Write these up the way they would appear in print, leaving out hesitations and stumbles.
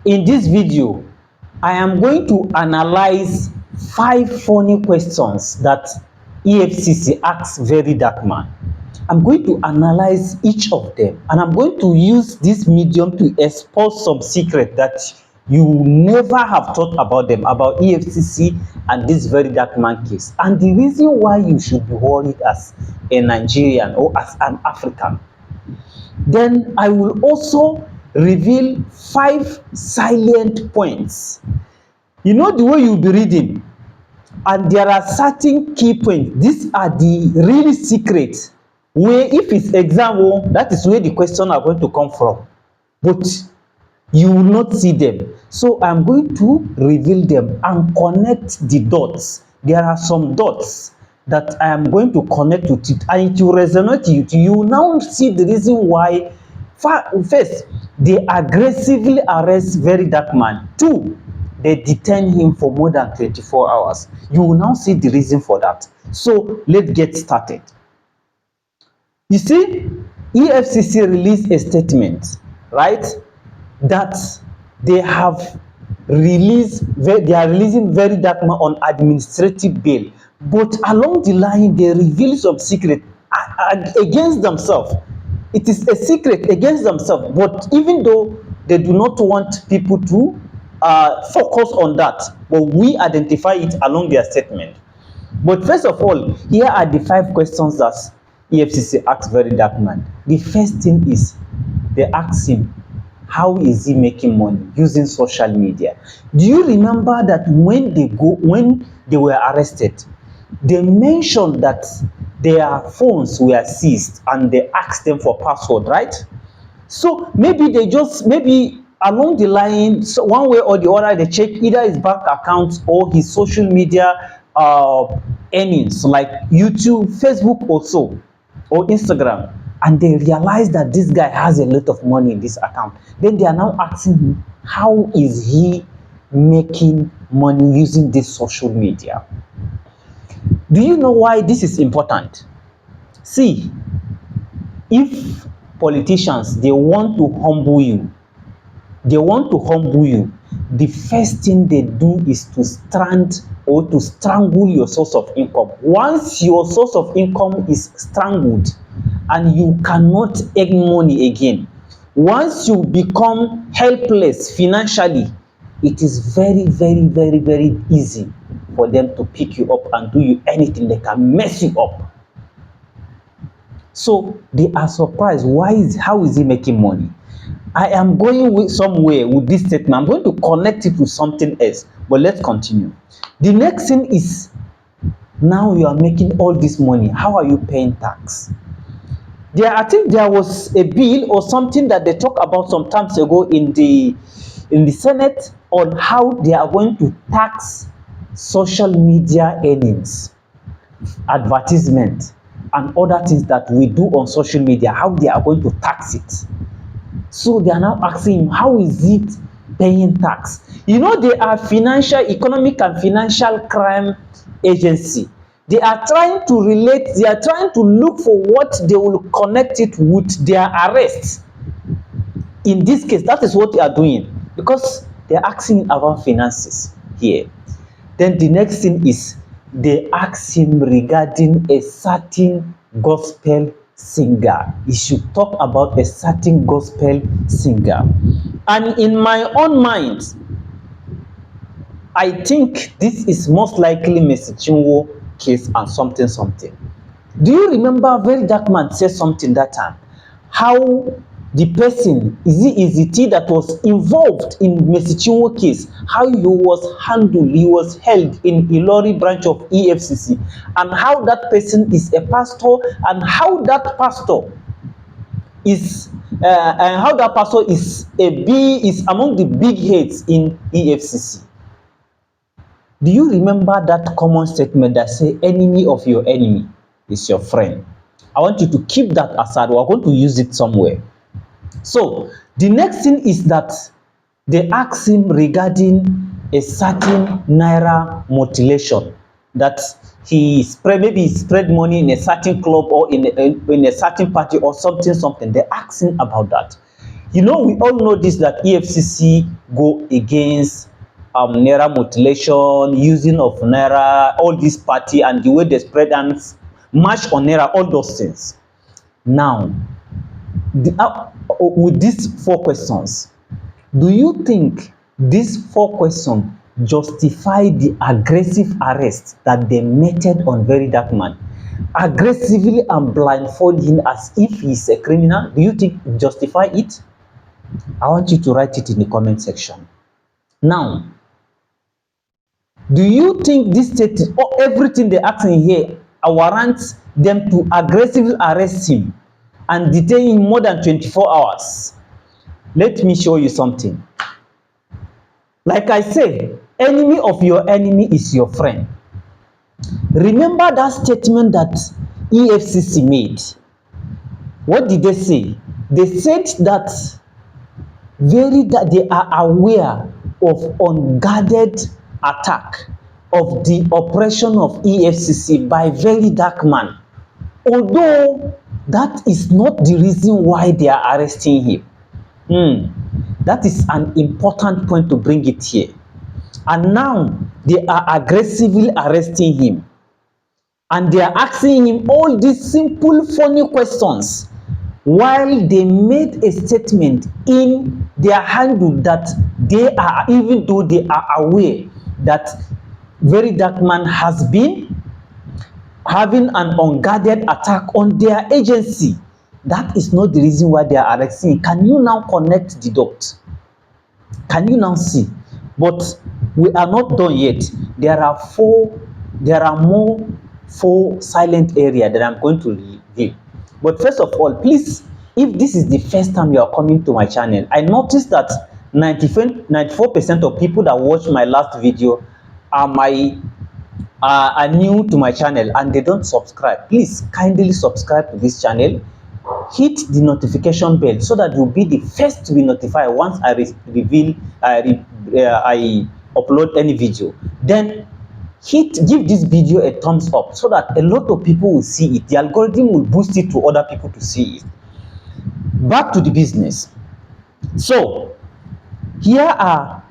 In this video, I am going to analyze 5 funny questions that EFCC asks Verydarkman. I'm going to analyze each of them, and I'm going to use this medium to expose some secret that you never have thought about them, about EFCC and this Verydarkman case, and the reason why you should be worried as a Nigerian or as an African. Then I will also reveal 5 silent points. You know the way you'll be reading, and there are certain key points. These are the real secrets where if it's exam, that is where the questions are going to come from, but you will not see them. So I'm going to reveal them and connect the dots. There are some dots that I am going to connect with it, and it will resonate with you. You will now see the reason why. First, they aggressively arrest Verydarkman. 2, they detain him for more than 24 hours. You will now see the reason for that. So let's get started. You see, EFCC released a statement, right, that they are releasing Verydarkman on administrative bail, but along the line they reveal some secret against themselves. It is a secret against themselves, but even though they do not want people to focus on that, but we identify it along their statement. But first of all, here are the 5 questions that EFCC asks Verydarkman. The first thing is, they ask him, how is he making money using social media? Do you remember that when they were arrested, they mentioned that their phones were seized and they asked them for password, right? So maybe along the line, so one way or the other, they check either his bank account or his social media earnings, like YouTube, Facebook also, or Instagram, and they realize that this guy has a lot of money in this account. Then they are now asking him, how is he making money using this social media? Do you know why this is important? See, if politicians, they want to humble you, the first thing they do is to strangle your source of income. Once your source of income is strangled and you cannot earn money again, once you become helpless financially, it is very, very, very, very easy for them to pick you up and do you anything. They can mess you up. So they are surprised. How is he making money? I am going somewhere with this statement. I'm going to connect it with something else, but let's continue. The next thing is, now you are making all this money. How are you paying tax? I think there was a bill or something that they talked about some times ago in the Senate on how they are going to tax social media earnings, advertisement, and other things that we do on social media, how they are going to tax it. So they are now asking him, how is it paying tax? You know, they are economic and financial crime agency. They are trying to look for what they will connect it with their arrest. In this case, that is what they are doing, because they are asking about finances here. Then the next thing is, they ask him regarding a certain gospel singer. He should talk about a certain gospel singer. And in my own mind, I think this is most likely Mr. Chinwo case and something. Do you remember Verydarkman said something that time? How the person, is it that was involved in Mr. Chinwo case, how he was handled, he was held in Ilori branch of EFCC, and how that person is a pastor, and how that pastor is among the big heads in EFCC. Do you remember that common statement that say, enemy of your enemy is your friend? I want you to keep that aside. We're going to use it somewhere. So the next thing is that they ask him regarding a certain naira mutilation, that he spread money in a certain club or in a certain party or something. They ask him about that. You know, we all know this, that EFCC go against naira mutilation, using of naira, all this party and the way they spread and march on naira, all those things. Now, with these 4 questions, do you think these 4 questions justify the aggressive arrest that they meted on Verydarkman? Aggressively and blindfold him as if he's a criminal? Do you think it justify it? I want you to write it in the comment section. Now, do you think this state, or everything they're asking here, warrants them to aggressively arrest him and detain him more than 24 hours? Let me show you something. Like I say, enemy of your enemy is your friend. Remember that statement that EFCC made? What did they say? They said that they are aware of unguarded attack of the operation of EFCC by Verydarkman, although that is not the reason why they are arresting him. That is an important point to bring it here. And now they are aggressively arresting him, and they are asking him all these simple funny questions, while they made a statement in their handle that they are, even though they are aware that Verydarkman has been having an unguarded attack on their agency. That is not the reason why they are arresting. Can you now connect the dots? Can you now see? But we are not done yet. There are more 4 silent areas that I'm going to reveal. But first of all, please, if this is the first time you are coming to my channel, I noticed that 94% of people that watched my last video are new to my channel and they don't subscribe. Please kindly subscribe to this channel. Hit the notification bell so that you'll be the first to be notified once I upload any video. Then give this video a thumbs up so that a lot of people will see it. The algorithm will boost it to other people to see it. Back to the business. So here are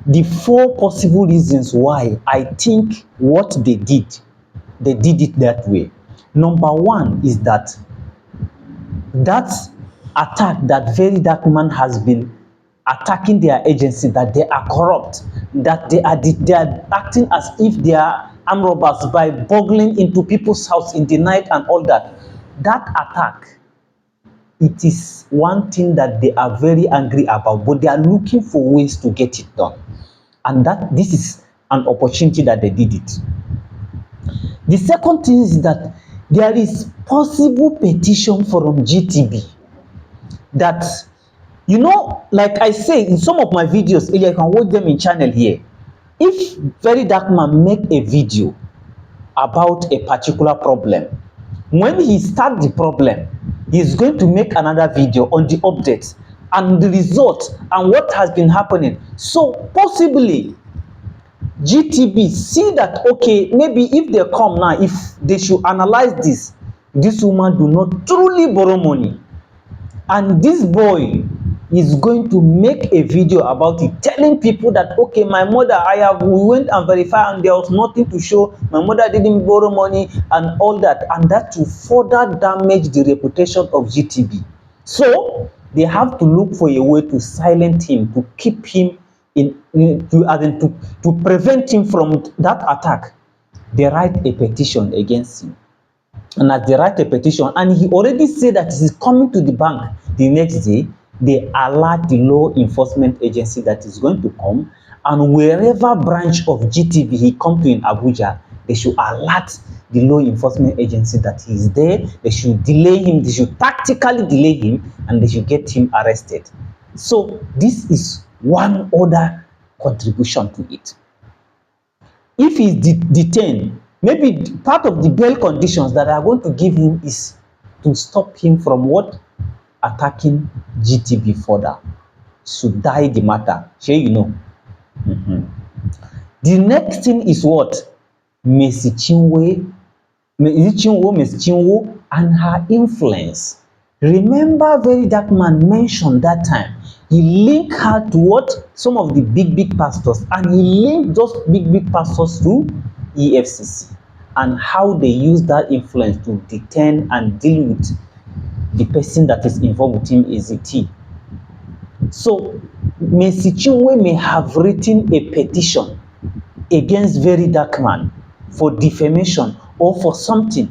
the 4 possible reasons why I think what they did it that way. Number 1 is that attack that Verydarkman has been attacking their agency, that they are corrupt, that they are acting as if they are armed robbers by burgling into people's house in the night and all that. That attack, it is one thing that they are very angry about, but they are looking for ways to get it done. And that this is an opportunity that they did it. The second thing is that there is possible petition from GTB that, you know, like I say in some of my videos earlier, you can watch them in channel here. If Verydarkman make a video about a particular problem, when he starts the problem, he's going to make another video on the updates and the result and what has been happening. So possibly GTB see that, okay, maybe if they come now, if they should analyze this woman do not truly borrow money, and this boy is going to make a video about it, telling people that, okay, my mother, we went and verified and there was nothing to show, my mother didn't borrow money and all that, and that will further damage the reputation of GTB. So they have to look for a way to silence him, to keep him to prevent him from that attack. They write a petition against him. And as they write a petition, and he already said that he is coming to the bank the next day, they alert the law enforcement agency that is going to come, and wherever branch of GTB he come to in Abuja, they should alert the law enforcement agency that he is there. They should delay him, they should tactically delay him, and they should get him arrested. So this is one other contribution to it. If he's detained, maybe part of the bail conditions that are going to give him is to stop him from what? Attacking GTB further. Should die the matter. Sure, you know. The next thing is what? Mercy Chinwo and her influence. Remember, Verydarkman mentioned that time he linked her to what? Some of the big pastors, and he linked those big pastors to EFCC, and how they use that influence to detain and deal with the person that is involved with him is the T. So Mercy Chinwe may have written a petition against Verydarkman for defamation or for something,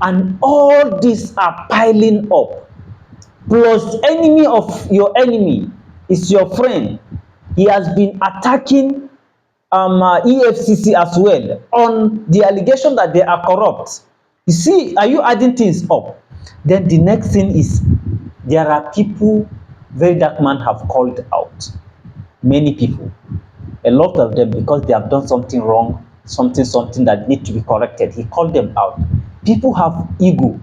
and all these are piling up. Plus, enemy of your enemy is your friend. He has been attacking EFCC as well on the allegation that they are corrupt. You see, are you adding things up? Then the next thing is, there are people Verydarkman have called out. Many people, a lot of them, because they have done something wrong, something that need to be corrected. He called them out. People have ego.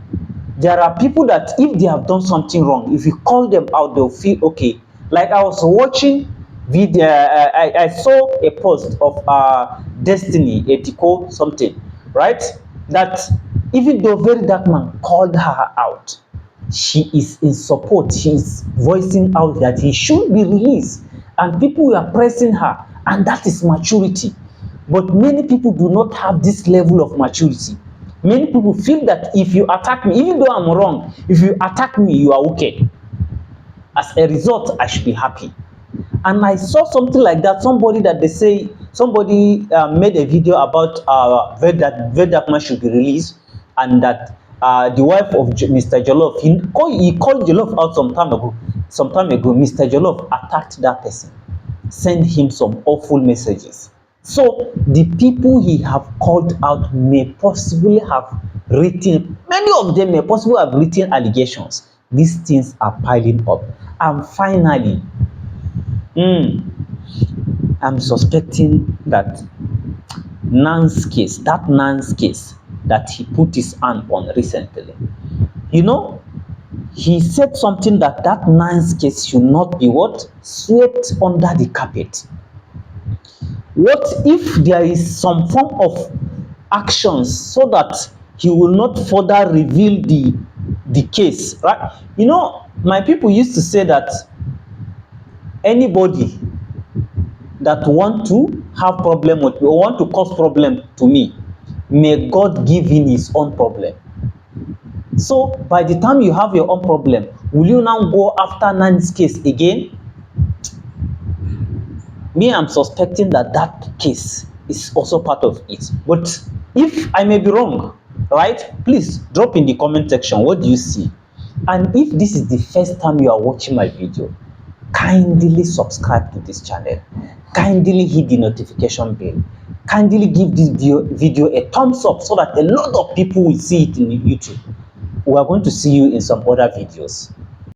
There are people that if they have done something wrong, if you call them out, they'll feel okay. Like I was watching video, I saw a post of Destiny Etiko something, right? That even though Verydarkman called her out, she is in support. She is voicing out that he should be released, and people were pressing her, and that is maturity. But many people do not have this level of maturity. Many people feel that if you attack me, even though I'm wrong, if you attack me, you are okay. As a result, I should be happy. And I saw something like that. Somebody that they say, somebody made a video about Verydarkman should be released, and that the wife of Mr. Jollof, he called Jollof out some time ago. Mr. Jollof attacked that person, sent him some awful messages. So the people he have called out may possibly have written, many of them may possibly have written allegations. These things are piling up. And finally, I'm suspecting that Nan's case, that he put his hand on recently, you know, he said something that Nan's case should not be what? Swept under the carpet. What if there is some form of actions so that he will not further reveal the case, right? You know, my people used to say that anybody that want to have problem with me or want to cause problem to me, may God give him his own problem. So by the time you have your own problem, will you now go after Nan's case again? Me, I'm suspecting that case is also part of it. But if I may be wrong, right, please drop in the comment section, what do you see? And if this is the first time you are watching my video, kindly subscribe to this channel, kindly hit the notification bell, kindly give this video a thumbs up so that a lot of people will see it in YouTube. We are going to see you in some other videos.